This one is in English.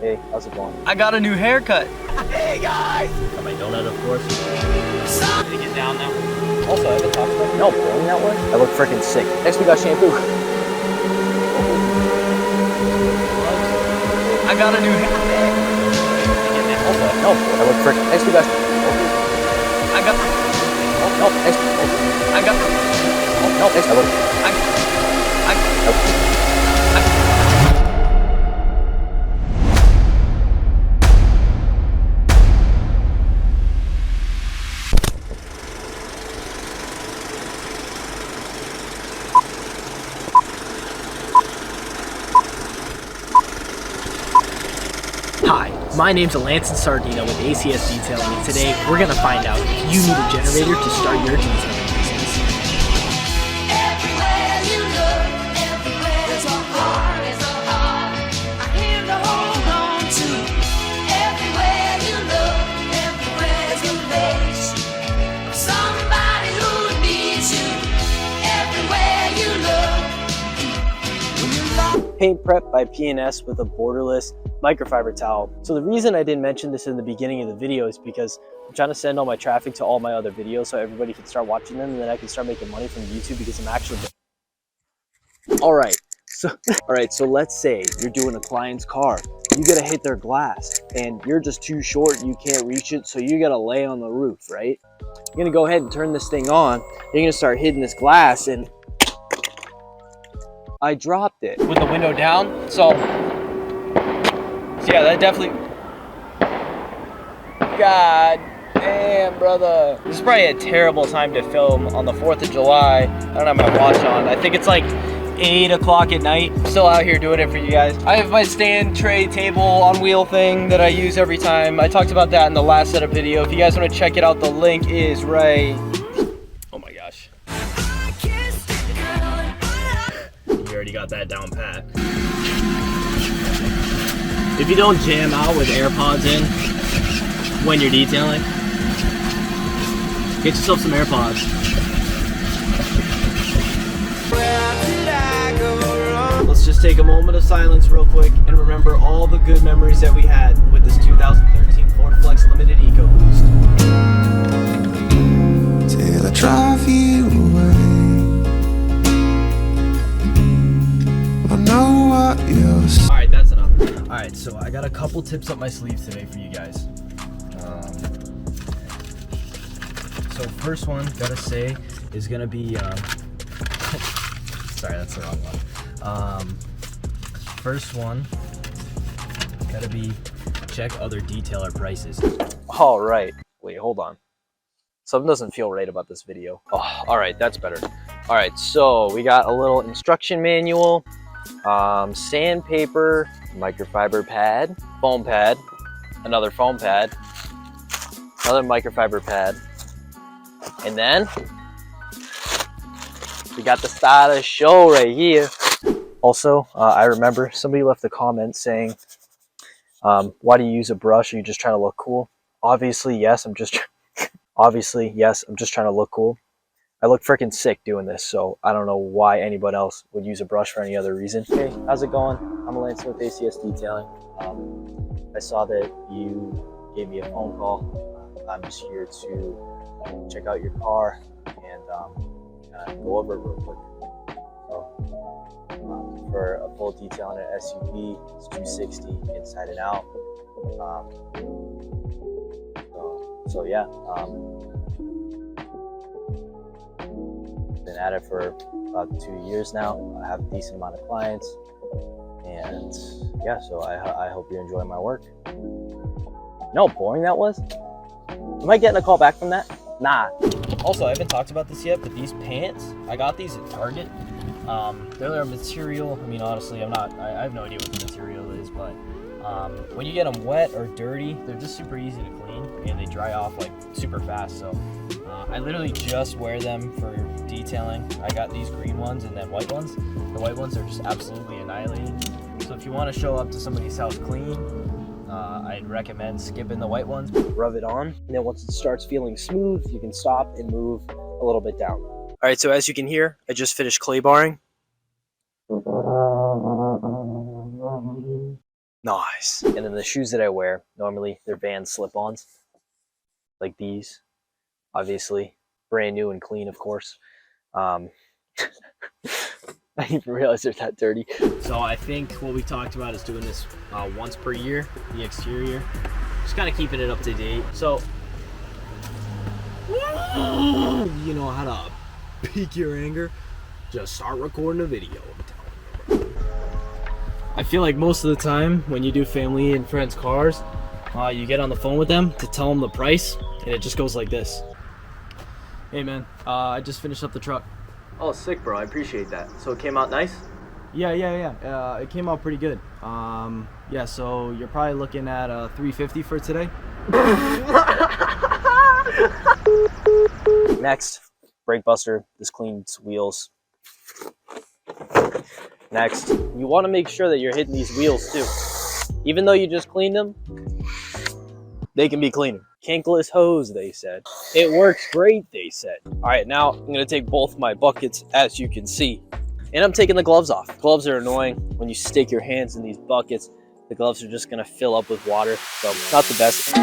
Hey, how's it going? I got a new haircut. Hey guys! Got my donut, of course. Did it get down now? Also, I haven't talked about it. No, boring that way? I look freaking sick. Next, we got shampoo. I got a new haircut. Also, no, I look freaking. Next, we got. I got. No, next. I got. No, next. I look. Hi, my name's Alanson Sardina with ACS Detailing, and today we're going to find out if you need a generator to start your detailing business. Everywhere you look, everywhere there's a heart, I hear to hold on to. Everywhere you look, everywhere's a face of somebody who needs you. Everywhere you look, when you look. Paint prep by P&S with a borderless microfiber towel. So the reason I didn't mention this in the beginning of the video is because I'm trying to send all my traffic to all my other videos so everybody can start watching them, and then I can start making money from YouTube because I'm actually... Alright, so let's say you're doing a client's car. You gotta hit their glass and you're just too short, you can't reach it, so you gotta lay on the roof, right? You're gonna go ahead and turn this thing on. You're gonna start hitting this glass and I dropped it. With the window down, so yeah, that definitely. God damn, brother. This is probably a terrible time to film on the 4th of July. I don't have my watch on. I think it's like 8 o'clock at night. I'm still out here doing it for you guys. I have my stand tray table on wheel thing that I use every time. I talked about that in the last setup video. If you guys want to check it out, the link is right. Oh my gosh. You already got that down pat. If you don't jam out with AirPods in when you're detailing, get yourself some AirPods. Let's just take a moment of silence real quick and remember all the good memories that we had with this 2013 Ford Flex Limited EcoBoost. Till I drive you away, I know what you're saying. Alright, that's enough. Alright, so I got a couple tips up my sleeve today for you guys. So first one, gotta say, is gonna be, sorry, that's the wrong one. First one, gotta be check other detailer prices. All right, wait, hold on. Something doesn't feel right about this video. Oh, all right, that's better. All right, so we got a little instruction manual, sandpaper, microfiber pad, foam pad, another foam pad, another microfiber pad, and then we got the start of the show right here. Also, I remember somebody left a comment saying, why do you use a brush? Are you just trying to look cool? Obviously, yes, I'm just trying to look cool. I look freaking sick doing this, so I don't know why anybody else would use a brush for any other reason. Hey, how's it going? I'm Alanson with ACS Detailing. I saw that you gave me a phone call. I'm just here to check out your car and go over it real quick. So, for a full detail on an SUV, it's 260 inside and out. So yeah. Been at it for about 2 years now. I have a decent amount of clients, and yeah, so I hope you enjoy my work. You know how boring that was? Am I getting a call back from that? Nah. Also, I haven't talked about this yet, but these pants, I got these at Target. They're a material, I mean, honestly, I have no idea what the material is, but when you get them wet or dirty, they're just super easy to clean, and they dry off like super fast. So I literally just wear them for detailing. I got these green ones and then white ones. The white ones are just absolutely annihilating. So if you want to show up to somebody's house clean, I'd recommend skipping the white ones. Rub it on, and then once it starts feeling smooth, you can stop and move a little bit down. All right, so as you can hear, I just finished clay barring. Nice. And then the shoes that I wear, normally they're Vans slip-ons, like these. Obviously, brand new and clean, of course. I didn't even realize they're that dirty. So I think what we talked about is doing this once per year, the exterior. Just kind of keeping it up to date. So, you know how to pique your anger? Just start recording a video. I feel like most of the time when you do family and friends' cars, you get on the phone with them to tell them the price, and it just goes like this. Hey man, I just finished up the truck. Oh, sick, bro. I appreciate that. So it came out nice? Yeah. It came out pretty good. Yeah, so you're probably looking at $350 for today. Next, brake buster. This cleans wheels. Next, you want to make sure that you're hitting these wheels too. Even though you just cleaned them, they can be cleaner. Tankless hose, they said. It works great, they said. All right, now I'm gonna take both my buckets, as you can see, and I'm taking the gloves off. Gloves are annoying. When you stick your hands in these buckets, the gloves are just gonna fill up with water, so not the best.